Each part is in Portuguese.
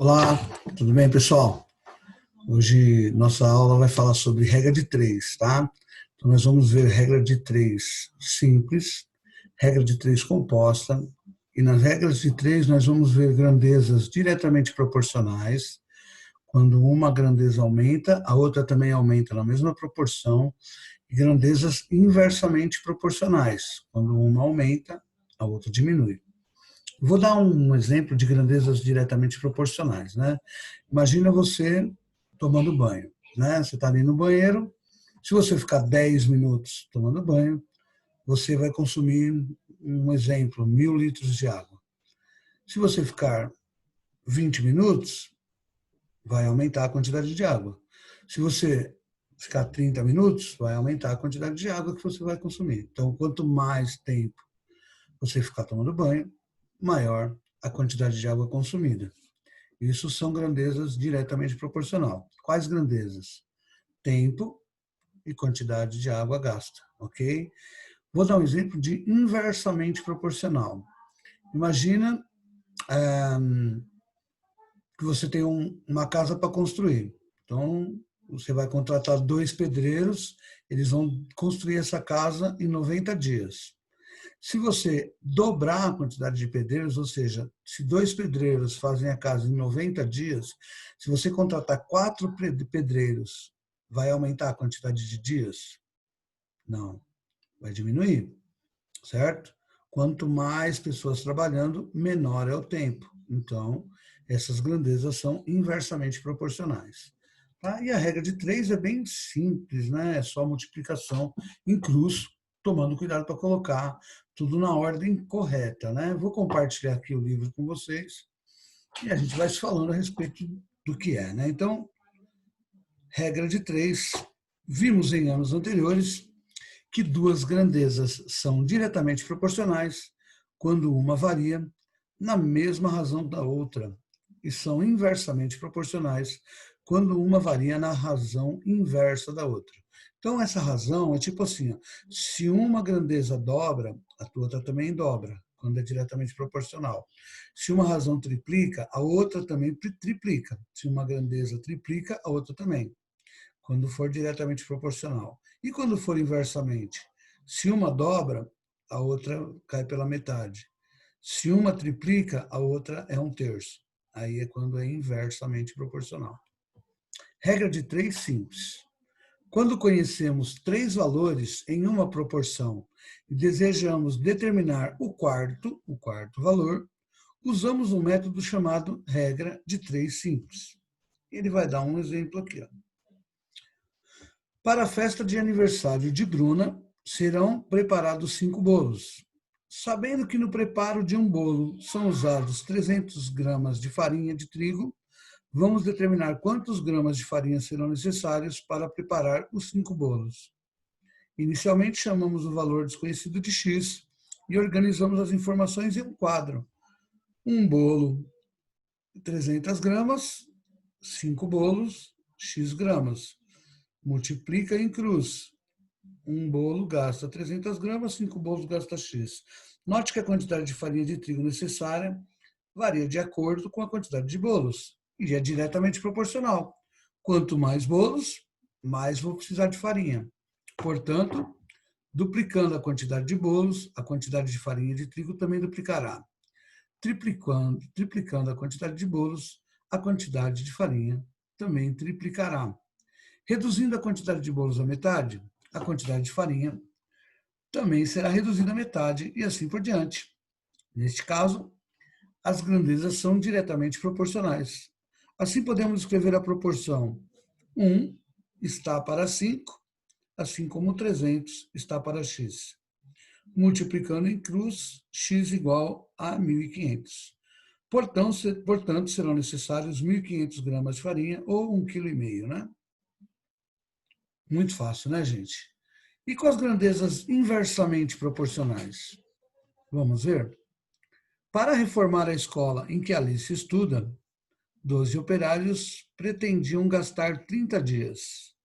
Olá, tudo bem, pessoal? Hoje nossa aula vai falar sobre regra de três, tá? Então nós vamos ver regra de três simples, regra de três composta, e nas regras de três nós vamos ver grandezas diretamente proporcionais. Quando uma grandeza aumenta, a outra também aumenta na mesma proporção, e grandezas inversamente proporcionais. Quando uma aumenta, a outra diminui. Vou dar um exemplo de grandezas diretamente proporcionais, né? Imagina você tomando banho, né? Você está ali no banheiro, se você ficar 10 minutos tomando banho, você vai consumir, um exemplo, 1.000 litros de água. Se você ficar 20 minutos, vai aumentar a quantidade de água. Se você ficar 30 minutos, vai aumentar a quantidade de água que você vai consumir. Então, quanto mais tempo você ficar tomando banho, maior a quantidade de água consumida. Isso são grandezas diretamente proporcional. Quais grandezas? Tempo e quantidade de água gasta, ok? Vou dar um exemplo de inversamente proporcional. Imagina que você tem uma casa para construir. Então, você vai contratar 2 pedreiros, eles vão construir essa casa em 90 dias. Se você dobrar a quantidade de pedreiros, ou seja, se 2 pedreiros fazem a casa em 90 dias, se você contratar 4 pedreiros, vai aumentar a quantidade de dias? Não, vai diminuir, certo? Quanto mais pessoas trabalhando, menor é o tempo. Então, essas grandezas são inversamente proporcionais. Tá? E a regra de 3 é bem simples, né? É só multiplicação em cruz, tomando cuidado para colocar tudo na ordem correta, né? Vou compartilhar aqui o livro com vocês e a gente vai se falando a respeito do que é, né? Então, regra de 3, vimos em anos anteriores que duas grandezas são diretamente proporcionais quando uma varia na mesma razão da outra e são inversamente proporcionais quando uma varia na razão inversa da outra. Então, essa razão é tipo assim, ó, se uma grandeza dobra, a outra também dobra, quando é diretamente proporcional. Se uma razão triplica, a outra também triplica. Se uma grandeza triplica, a outra também, quando for diretamente proporcional. E quando for inversamente? Se uma dobra, a outra cai pela metade. Se uma triplica, a outra é 1/3. Aí é quando é inversamente proporcional. Regra de 3 simples. Quando conhecemos 3 valores em uma proporção e desejamos determinar o quarto valor, usamos um método chamado regra de 3 simples. Ele vai dar um exemplo aqui. Ó. Para a festa de aniversário de Bruna, serão preparados 5 bolos. Sabendo que no preparo de um bolo são usados 300 gramas de farinha de trigo, vamos determinar quantos gramas de farinha serão necessários para preparar os 5 bolos. Inicialmente, chamamos o valor desconhecido de X e organizamos as informações em um quadro. Um bolo, 300 gramas, 5 bolos, X gramas. Multiplica em cruz. Um bolo gasta 300 gramas, 5 bolos gasta X. Note que a quantidade de farinha de trigo necessária varia de acordo com a quantidade de bolos e é diretamente proporcional. Quanto mais bolos, mais vou precisar de farinha. Portanto, duplicando a quantidade de bolos, a quantidade de farinha de trigo também duplicará. Triplicando a quantidade de bolos, a quantidade de farinha também triplicará. Reduzindo a quantidade de bolos à metade, a quantidade de farinha também será reduzida à metade e assim por diante. Neste caso, as grandezas são diretamente proporcionais. Assim podemos escrever a proporção 1 está para 5, assim como 300 está para x. Multiplicando em cruz, x igual a 1.500. Portanto, serão necessários 1.500 gramas de farinha ou 1,5 kg, né? Muito fácil, né, gente? E com as grandezas inversamente proporcionais? Vamos ver? Para reformar a escola em que Alice estuda, 12 operários pretendiam gastar 30 dias.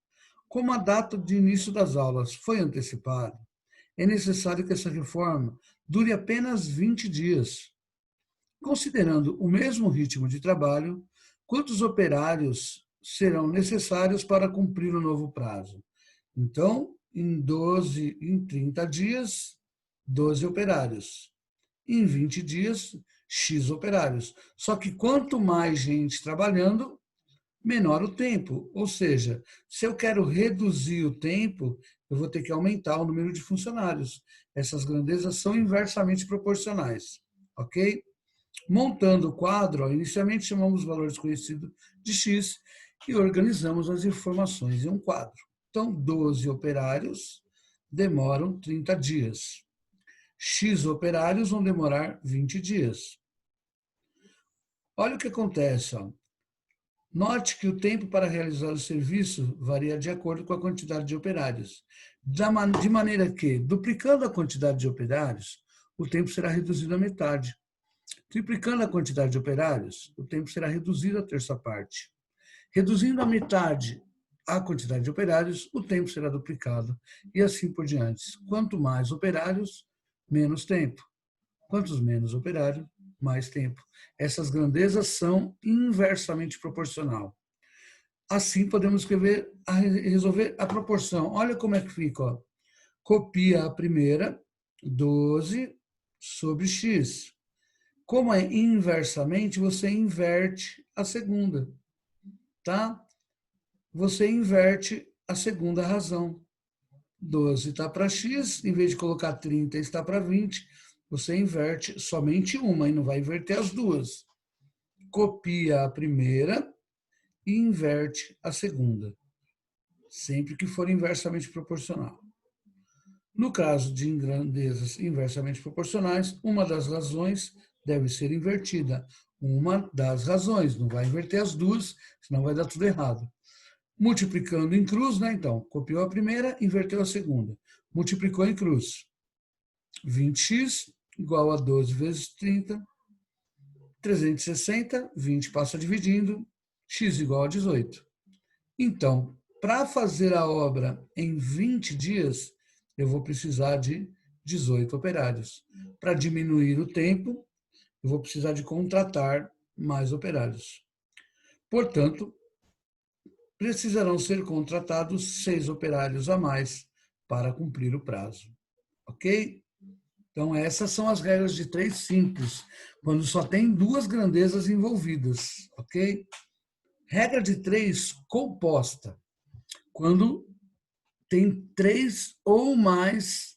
Como a data de início das aulas foi antecipada, é necessário que essa reforma dure apenas 20 dias. Considerando o mesmo ritmo de trabalho, quantos operários serão necessários para cumprir o novo prazo? Então, em 30 dias, 12 operários. Em 20 dias, X operários. Só que quanto mais gente trabalhando, menor o tempo. Ou seja, se eu quero reduzir o tempo, eu vou ter que aumentar o número de funcionários. Essas grandezas são inversamente proporcionais. Ok? Montando o quadro, inicialmente chamamos o valor desconhecido de X e organizamos as informações em um quadro. Então, 12 operários demoram 30 dias. X operários vão demorar 20 dias. Olha o que acontece. Ó. Note que o tempo para realizar o serviço varia de acordo com a quantidade de operários. De maneira que, duplicando a quantidade de operários, o tempo será reduzido à metade. Triplicando a quantidade de operários, o tempo será reduzido à terça parte. Reduzindo a metade a quantidade de operários, o tempo será duplicado e assim por diante. Quanto mais operários, menos tempo. Quantos menos operário, mais tempo. Essas grandezas são inversamente proporcional. Assim, podemos resolver a proporção. Olha como é que fica. Ó. Copia a primeira, 12 sobre x. Como é inversamente, você inverte a segunda. Tá? Você inverte a segunda razão. 12 está para x, em vez de colocar 30 está para 20, você inverte somente uma e não vai inverter as duas. Copia a primeira e inverte a segunda, sempre que for inversamente proporcional. No caso de grandezas inversamente proporcionais, uma das razões deve ser invertida. Uma das razões, não vai inverter as duas, senão vai dar tudo errado. Multiplicando em cruz, né? Então, copiou a primeira, inverteu a segunda. Multiplicou em cruz. 20x igual a 12 vezes 30, 360, 20 passa dividindo, x igual a 18. Então, para fazer a obra em 20 dias, eu vou precisar de 18 operários. Para diminuir o tempo, eu vou precisar de contratar mais operários. Portanto, precisarão ser contratados 6 operários a mais para cumprir o prazo. Ok? Então, essas são as regras de 3 simples, quando só tem duas grandezas envolvidas. Ok? Regra de 3 composta, quando tem 3 ou mais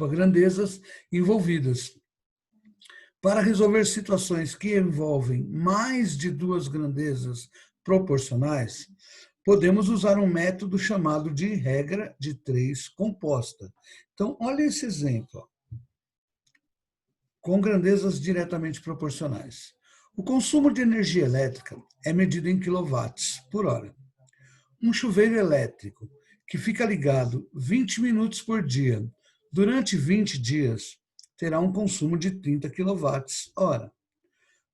grandezas envolvidas. Para resolver situações que envolvem mais de duas grandezas proporcionais, podemos usar um método chamado de regra de 3 composta. Então, olha esse exemplo, com grandezas diretamente proporcionais. O consumo de energia elétrica é medido em quilowatts por hora. Um chuveiro elétrico que fica ligado 20 minutos por dia durante 20 dias terá um consumo de 30 kWh.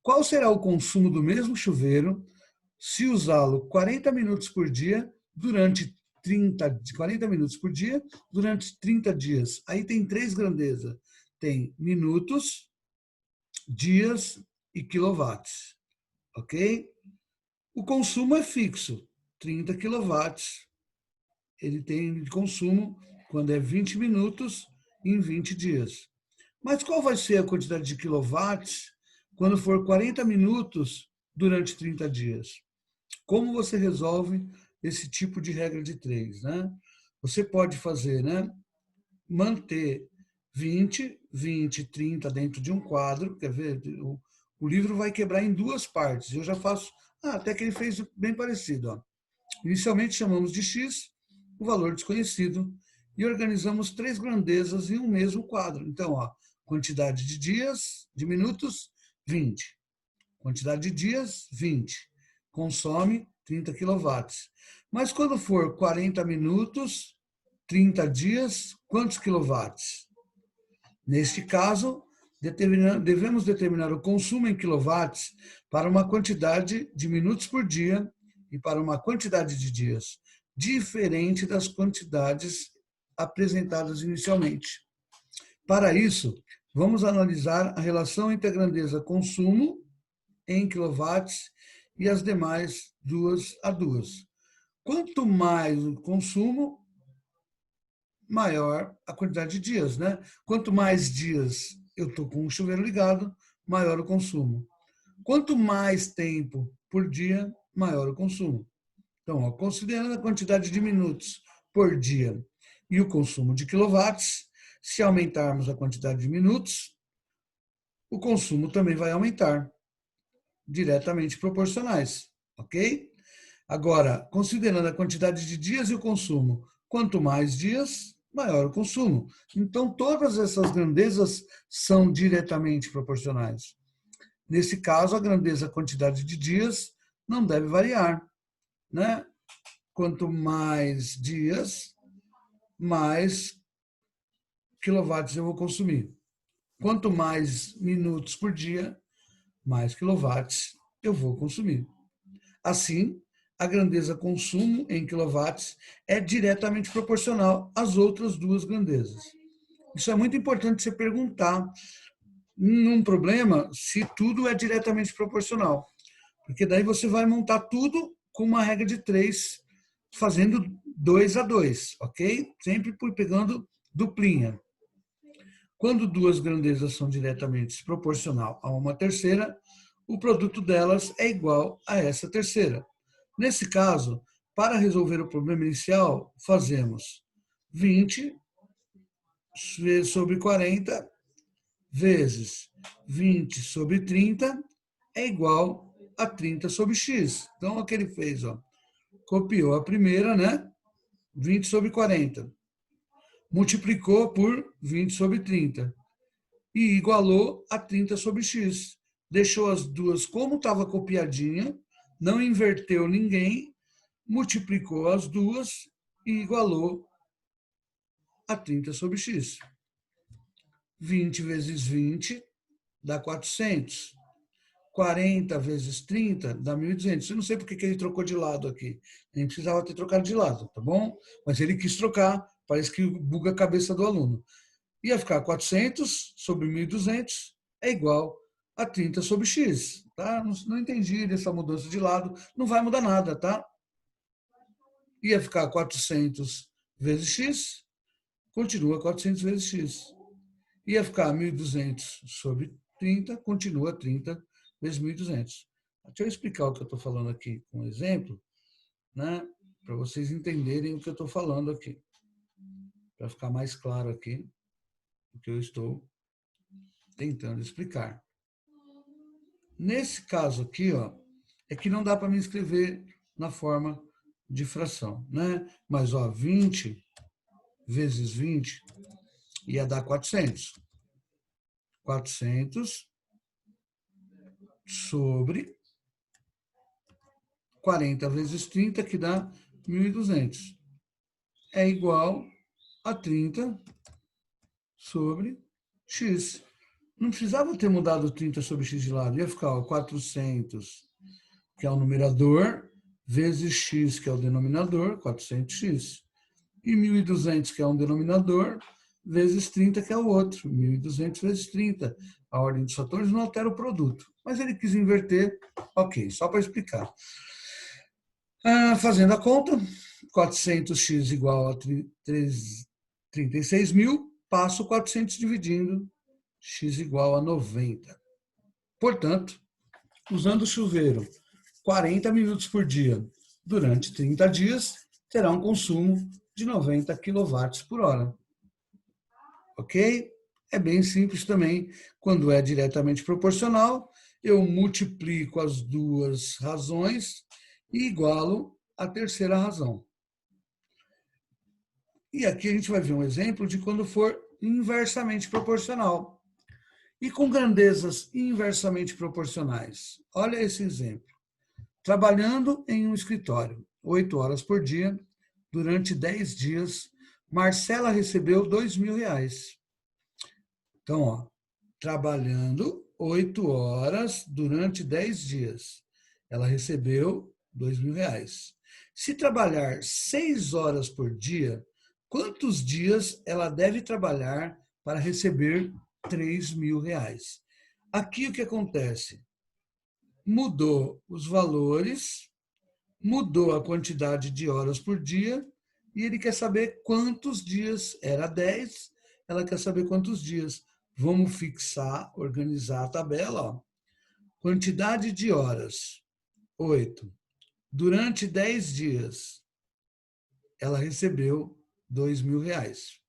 Qual será o consumo do mesmo chuveiro se usá-lo 40 minutos por dia durante 30 dias? Aí tem 3 grandezas. Tem minutos, dias e quilowatts. Ok? O consumo é fixo, 30 quilowatts. Ele tem de consumo quando é 20 minutos em 20 dias. Mas qual vai ser a quantidade de quilowatts quando for 40 minutos durante 30 dias? Como você resolve esse tipo de regra de 3? Né? Você pode fazer, né? Manter 20, 20, 30 dentro de um quadro. Quer ver? O livro vai quebrar em 2 partes. Eu já faço... até que ele fez bem parecido. Ó. Inicialmente chamamos de X o valor desconhecido e organizamos 3 grandezas em um mesmo quadro. Então, ó, quantidade de dias, de minutos, 20. Quantidade de dias, 20. Consome 30 quilowatts. Mas quando for 40 minutos, 30 dias, quantos quilowatts? Neste caso, devemos determinar o consumo em quilowatts para uma quantidade de minutos por dia e para uma quantidade de dias, diferente das quantidades apresentadas inicialmente. Para isso, vamos analisar a relação entre a grandeza consumo em quilowatts e as demais 2 a 2. Quanto mais o consumo, maior a quantidade de dias, né? Quanto mais dias eu estou com o chuveiro ligado, maior o consumo. Quanto mais tempo por dia, maior o consumo. Então, ó, considerando a quantidade de minutos por dia e o consumo de quilowatts, se aumentarmos a quantidade de minutos, o consumo também vai aumentar, diretamente proporcionais, ok? Agora, considerando a quantidade de dias e o consumo, quanto mais dias, maior o consumo. Então, todas essas grandezas são diretamente proporcionais. Nesse caso, a grandeza, a quantidade de dias, não deve variar, né? Quanto mais dias, mais quilowatts eu vou consumir. Quanto mais minutos por dia, mais quilowatts eu vou consumir. Assim, a grandeza consumo em quilowatts é diretamente proporcional às outras duas grandezas. Isso é muito importante você perguntar num problema se tudo é diretamente proporcional, porque daí você vai montar tudo com uma regra de 3, fazendo 2 a 2, ok? Sempre pegando duplinha. Quando duas grandezas são diretamente proporcional a uma terceira, o produto delas é igual a essa terceira. Nesse caso, para resolver o problema inicial, fazemos 20 sobre 40 vezes 20 sobre 30 é igual a 30 sobre x. Então, o que ele fez? Ó, copiou a primeira, né? 20 sobre 40. Multiplicou por 20 sobre 30. E igualou a 30 sobre x. Deixou as duas como estava copiadinha, não inverteu ninguém, multiplicou as duas e igualou a 30 sobre x. 20 vezes 20 dá 400. 40 vezes 30 dá 1.200. Eu não sei porque que ele trocou de lado aqui. Nem precisava ter trocado de lado, tá bom? Mas ele quis trocar, parece que buga a cabeça do aluno. Ia ficar 400 sobre 1.200 é igual a 30 sobre x. Tá? Não entendi dessa mudança de lado, não vai mudar nada, tá? Ia ficar 400 vezes x, continua 400 vezes x. Ia ficar 1.200 sobre 30, continua 30 vezes 1.200. Deixa eu explicar o que eu estou falando aqui com um exemplo, né? Para vocês entenderem o que eu estou falando aqui. Para ficar mais claro aqui o que eu estou tentando explicar. Nesse caso aqui, ó, é que não dá para me escrever na forma de fração, né? Mas, ó, 20 vezes 20 ia dar 400. 400 sobre 40 vezes 30, que dá 1.200. É igual a 30 sobre x. Não precisava ter mudado 30 sobre x de lado. Ia ficar 400, que é o numerador, vezes x, que é o denominador, 400x. E 1.200, que é um denominador, vezes 30, que é o outro. 1.200 vezes 30. A ordem dos fatores não altera o produto. Mas ele quis inverter. Ok, só para explicar. Fazendo a conta, 400x igual a 36.000, passo 400 dividindo, x igual a 90. Portanto, usando o chuveiro 40 minutos por dia durante 30 dias, terá um consumo de 90 kW por hora. Ok? É bem simples também. Quando é diretamente proporcional, eu multiplico as duas razões e igualo a terceira razão. E aqui a gente vai ver um exemplo de quando for inversamente proporcional. E com grandezas inversamente proporcionais. Olha esse exemplo. Trabalhando em um escritório, 8 horas por dia, durante 10 dias, Marcela recebeu R$ 2.000. Então, ó, trabalhando 8 horas durante 10 dias, ela recebeu R$ 2.000. Se trabalhar 6 horas por dia, quantos dias ela deve trabalhar para receber R$ 3.000? Aqui o que acontece? mudou os valores, mudou a quantidade de horas por dia e ele quer saber quantos dias. Era 10, ela quer saber quantos dias. Vamos fixar, organizar a tabela. Ó. Quantidade de horas, 8. Durante 10 dias, ela recebeu R$ 2.000.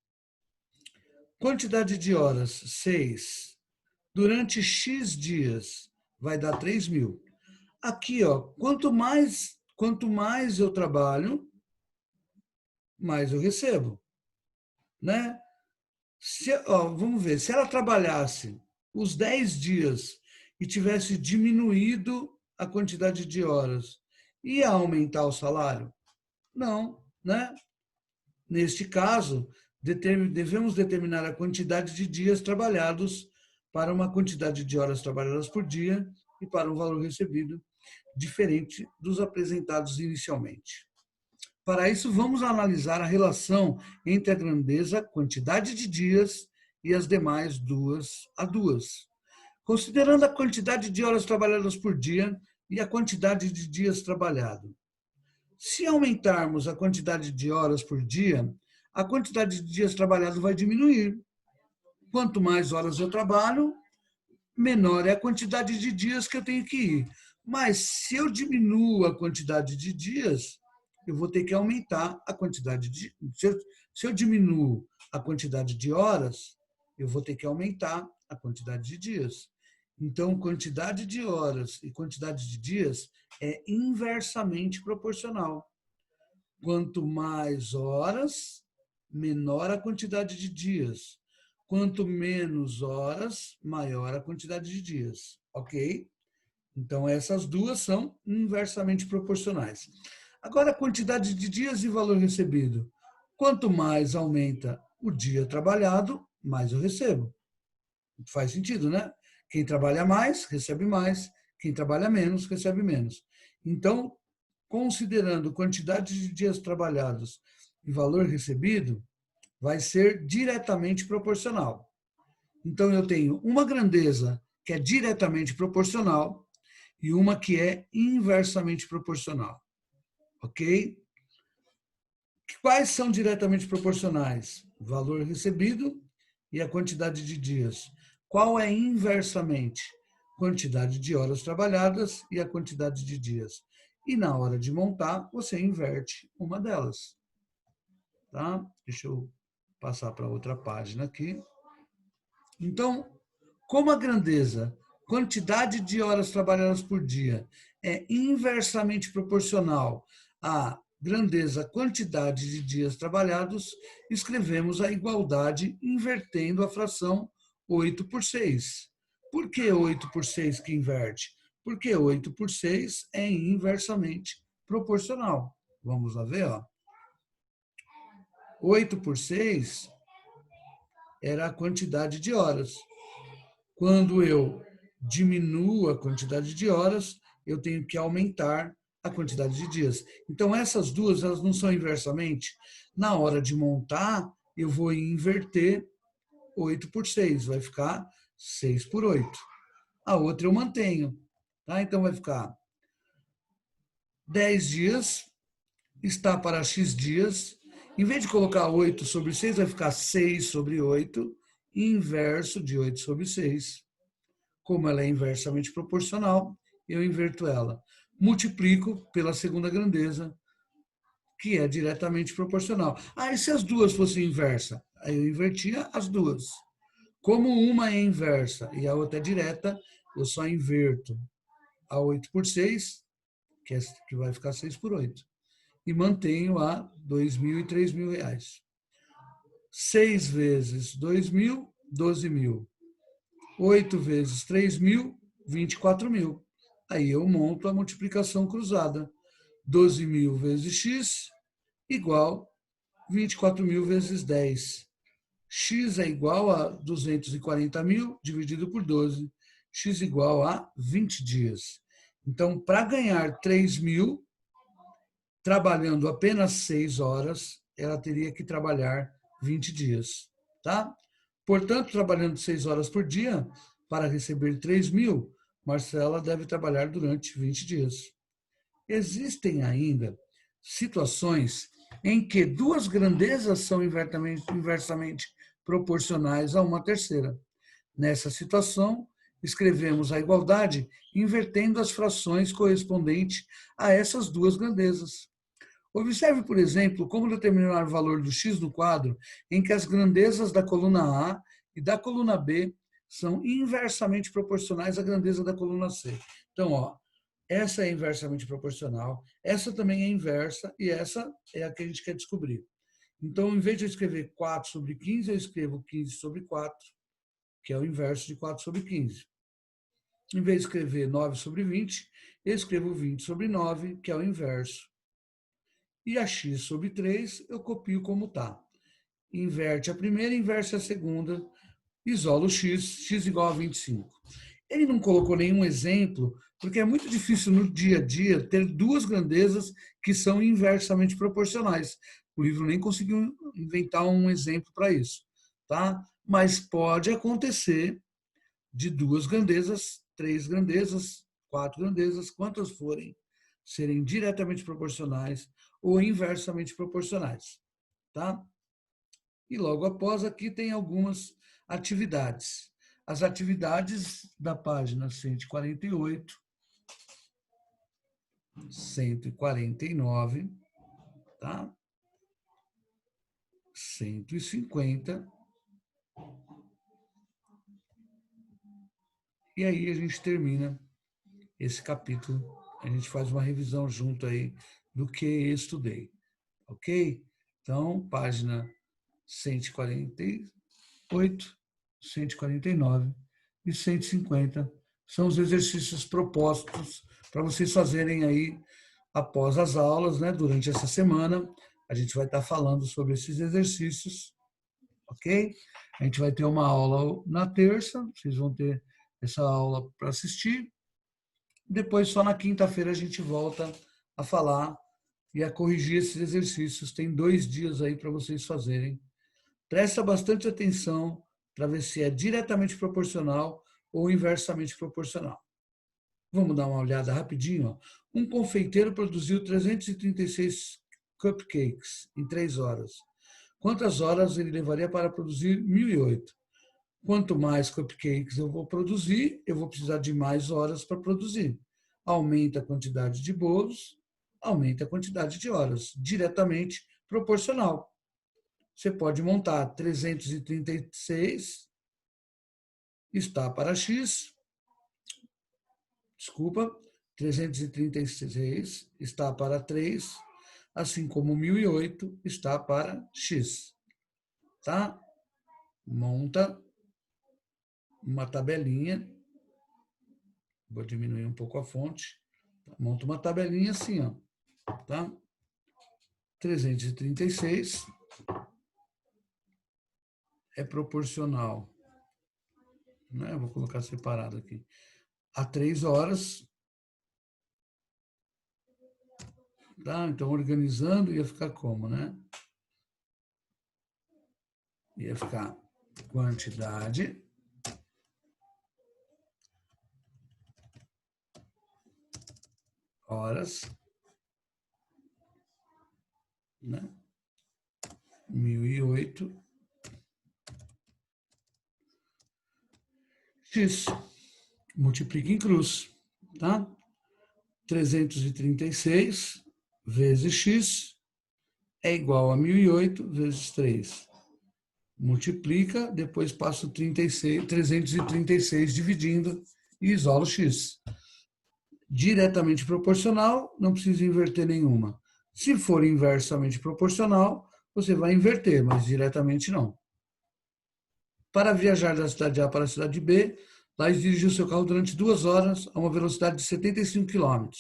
Quantidade de horas, 6. Durante X dias, vai dar 3.000. Aqui, ó, quanto mais eu trabalho, mais eu recebo, né? Vamos ver, se ela trabalhasse os 10 dias e tivesse diminuído a quantidade de horas, ia aumentar o salário? Não, né? Neste caso, devemos determinar a quantidade de dias trabalhados para uma quantidade de horas trabalhadas por dia e para um valor recebido diferente dos apresentados inicialmente. Para isso, vamos analisar a relação entre a grandeza, quantidade de dias e as demais duas a duas. Considerando a quantidade de horas trabalhadas por dia e a quantidade de dias trabalhados. Se aumentarmos a quantidade de horas por dia, a quantidade de dias trabalhados vai diminuir. Quanto mais horas eu trabalho, menor é a quantidade de dias que eu tenho que ir. Mas se eu diminuo a quantidade de dias, eu vou ter que aumentar a quantidade de. Se eu diminuo a quantidade de horas, eu vou ter que aumentar a quantidade de dias. Então, quantidade de horas e quantidade de dias é inversamente proporcional. Quanto mais horas, menor a quantidade de dias. Quanto menos horas, maior a quantidade de dias. Ok? Então, essas duas são inversamente proporcionais. Agora, a quantidade de dias e valor recebido. Quanto mais aumenta o dia trabalhado, mais eu recebo. Faz sentido, né? Quem trabalha mais, recebe mais. Quem trabalha menos, recebe menos. Então, considerando quantidade de dias trabalhados e valor recebido, vai ser diretamente proporcional. Então, eu tenho uma grandeza que é diretamente proporcional e uma que é inversamente proporcional. Ok? Quais são diretamente proporcionais? O valor recebido e a quantidade de dias. Qual é inversamente? Quantidade de horas trabalhadas e a quantidade de dias. E na hora de montar, você inverte uma delas. Tá? Deixa eu passar para outra página aqui. Então, como a grandeza, quantidade de horas trabalhadas por dia, é inversamente proporcional à grandeza, quantidade de dias trabalhados, escrevemos a igualdade invertendo a fração 8 por 6. Por que 8 por 6 que inverte? Porque 8 por 6 é inversamente proporcional. Vamos lá ver, ó. 8 por 6 era a quantidade de horas. Quando eu diminuo a quantidade de horas, eu tenho que aumentar a quantidade de dias. Então, essas duas, elas não são inversamente. Na hora de montar, eu vou inverter 8 por 6, vai ficar 6 por 8. A outra eu mantenho. Tá? Então, vai ficar 10 dias, está para X dias. Em vez de colocar 8 sobre 6, vai ficar 6 sobre 8, inverso de 8 sobre 6. Como ela é inversamente proporcional, eu inverto ela. Multiplico pela segunda grandeza, que é diretamente proporcional. E se as duas fossem inversas? Aí eu invertia as duas. Como uma é inversa e a outra é direta, eu só inverto a 8 por 6, que vai ficar 6 por 8. E mantenho a R$ 2.000 e R$ 3.000. 6 vezes 2.000, 12.000. 8 vezes 3.000, 24.000. Aí eu monto a multiplicação cruzada. 12.000 vezes x igual 24.000 vezes 10. X é igual a 240.000 dividido por 12. X igual a 20 dias. Então, para ganhar 3.000, trabalhando apenas 6 horas, ela teria que trabalhar 20 dias. Tá? Portanto, trabalhando 6 horas por dia, para receber 3.000, Marcela deve trabalhar durante 20 dias. Existem ainda situações em que duas grandezas são inversamente proporcionais a uma terceira. Nessa situação, escrevemos a igualdade invertendo as frações correspondentes a essas duas grandezas. Observe, por exemplo, como determinar o valor do x no quadro em que as grandezas da coluna A e da coluna B são inversamente proporcionais à grandeza da coluna C. Então, ó, essa é inversamente proporcional, essa também é inversa e essa é a que a gente quer descobrir. Então, em vez de eu escrever 4 sobre 15, eu escrevo 15 sobre 4, que é o inverso de 4 sobre 15. Em vez de escrever 9 sobre 20, eu escrevo 20 sobre 9, que é o inverso. E a x sobre 3 eu copio como está. Inverte a primeira, inverte a segunda, isolo x igual a 25. Ele não colocou nenhum exemplo, porque é muito difícil no dia a dia ter duas grandezas que são inversamente proporcionais. O livro nem conseguiu inventar um exemplo para isso, tá? Mas pode acontecer de duas grandezas, três grandezas, quatro grandezas, quantas forem, serem diretamente proporcionais ou inversamente proporcionais, tá? E logo após aqui tem algumas atividades. As atividades da página 148, 149, tá? 150. E aí a gente termina esse capítulo. A gente faz uma revisão junto aí do que eu estudei, ok? Então, página 148, 149 e 150 são os exercícios propostos para vocês fazerem aí após as aulas, né? Durante essa semana, a gente vai estar falando sobre esses exercícios, ok? A gente vai ter uma aula na terça, vocês vão ter essa aula para assistir. Depois, só na quinta-feira, a gente volta a falar e a corrigir esses exercícios. Tem 2 dias aí para vocês fazerem. Presta bastante atenção para ver se é diretamente proporcional ou inversamente proporcional. Vamos dar uma olhada rapidinho. Ó. Um confeiteiro produziu 336 cupcakes em 3 horas. Quantas horas ele levaria para produzir 1.008? Quanto mais cupcakes eu vou produzir, eu vou precisar de mais horas para produzir. Aumenta a quantidade de bolos, aumenta a quantidade de horas, diretamente proporcional. Você pode montar 336 está para x, desculpa, 336 está para 3, assim como 1.008 está para x, tá? Monta uma tabelinha, vou diminuir um pouco a fonte, monta uma tabelinha assim, ó, tá? 336 é proporcional, né? Eu vou colocar separado aqui, a 3 horas, tá? Então, organizando ia ficar como, né? Ia ficar quantidade horas, né? 1.008 x, multiplica em cruz, tá? 336 vezes x é igual a 1.008 vezes 3. Multiplica, depois passo 336 dividindo e isolo x. Diretamente proporcional, não precisa inverter nenhuma. Se for inversamente proporcional, você vai inverter, mas diretamente não. Para viajar da cidade A para a cidade B, Laís dirigiu seu carro durante 2 horas a uma velocidade de 75 km.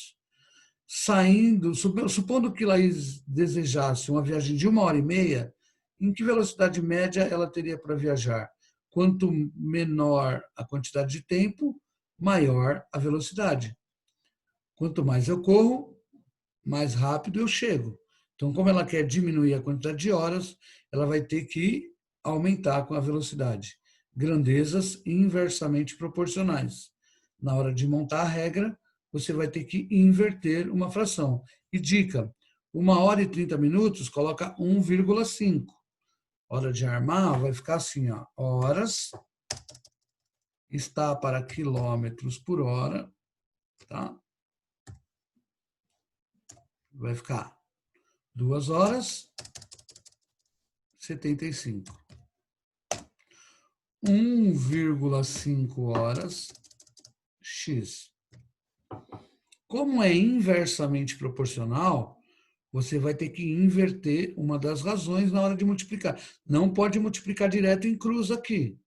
Saindo, supondo que Laís desejasse uma viagem de 1h30, em que velocidade média ela teria para viajar? Quanto menor a quantidade de tempo, maior a velocidade. Quanto mais eu corro, mais rápido eu chego. Então, como ela quer diminuir a quantidade de horas, ela vai ter que aumentar com a velocidade. Grandezas inversamente proporcionais. na hora de montar a regra, você vai ter que inverter uma fração. E dica, 1h30, coloca 1,5. Hora de armar, vai ficar assim, ó, horas está para quilômetros por hora, tá? Vai ficar 2h75. 1,5 horas x. Como é inversamente proporcional, você vai ter que inverter uma das razões na hora de multiplicar. Não pode multiplicar direto em cruz aqui.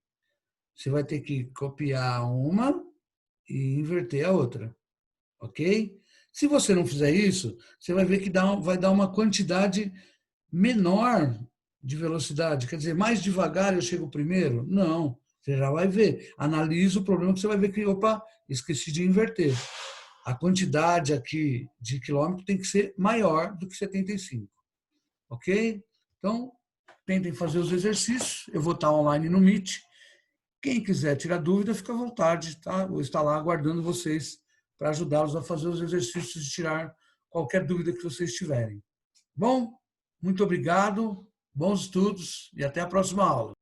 Você vai ter que copiar uma e inverter a outra, ok? Se você não fizer isso, você vai ver que vai dar uma quantidade menor de velocidade. Quer dizer, mais devagar eu chego primeiro? Não, você já vai ver. Analisa o problema que você vai ver que, opa, esqueci de inverter. A quantidade aqui de quilômetro tem que ser maior do que 75, ok? Então, tentem fazer os exercícios. Eu vou estar online no Meet. Quem quiser tirar dúvida, fica à vontade, tá? Vou estar lá aguardando vocês para ajudá-los a fazer os exercícios e tirar qualquer dúvida que vocês tiverem. Bom, muito obrigado, bons estudos e até a próxima aula.